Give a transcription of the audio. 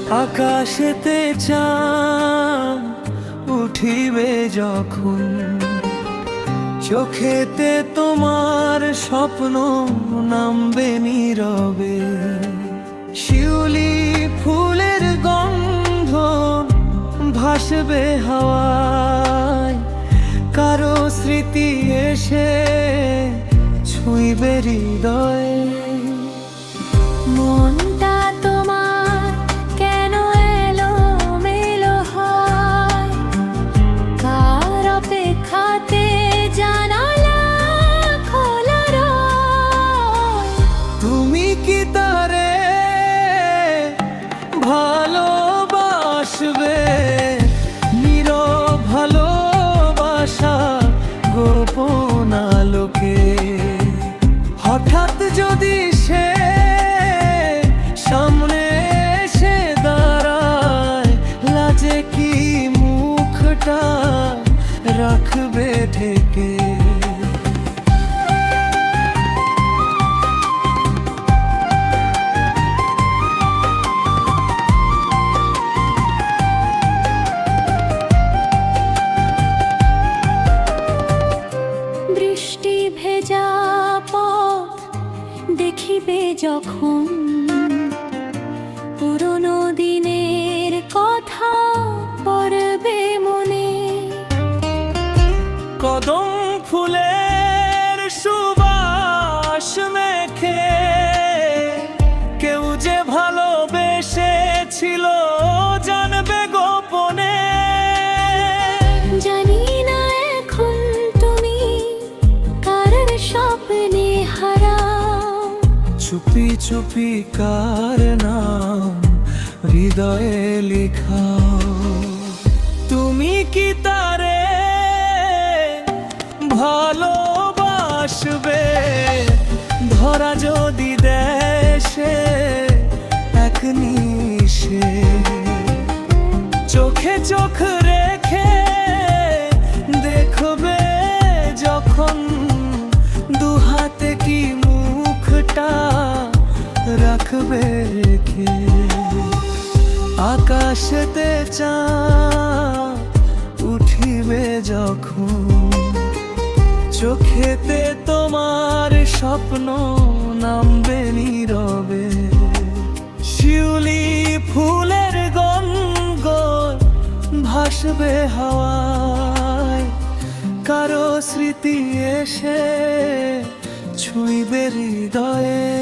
আকাশেতে চাঁদ উঠিবে যখন, চোখেতে তোমার স্বপ্ন নামবে নীরবে। শিউলি ফুলের গন্ধ ভাসবে হাওয়ায়, কারো স্মৃতি এসে ছুঁইবে হৃদয়। মনটা তোমার কেন এলো মেলো হয়, কার অপেক্ষাতে জানালা খোলা রয়। তুমি কি তারে ভালোবাসবে? নীরব ভালোবাসা গোপন আলোকে। হঠাৎ যদি সে সামনে এসে দাঁড়ায়, লাজে কি মুখটা রাখবে ঢেকে? বৃষ্টি ভেজা পথ দেখিবে যখন, পুরনো দিনের কথা পড়বে মনে। কদম ফুলের সুবাস মেখে কেউ যে ভালোবেসেছিল জানবে গোপনে। জানি না এখন তুমি কার স্বপ্নে হারাও, চুপি চুপি কার নাম হৃদয়ে লিখাও। তুমি কি তারে ভালোবাসবে? ধরা যদি দেশে এক নিশে, চোখে চোখ রেখে দেখবে যখন, দুহাতে কি মুখটা রাখবে রেখে। আকাশেতে চাঁদ উঠিবে যখন, চোখেতে তোমার স্বপ্ন নামবে নীরবে। শিউলি ফুলের গন্ধ ভাসবে হাওয়ায়, কারো স্মৃতি এসে ছুঁইবে হৃদয়ে।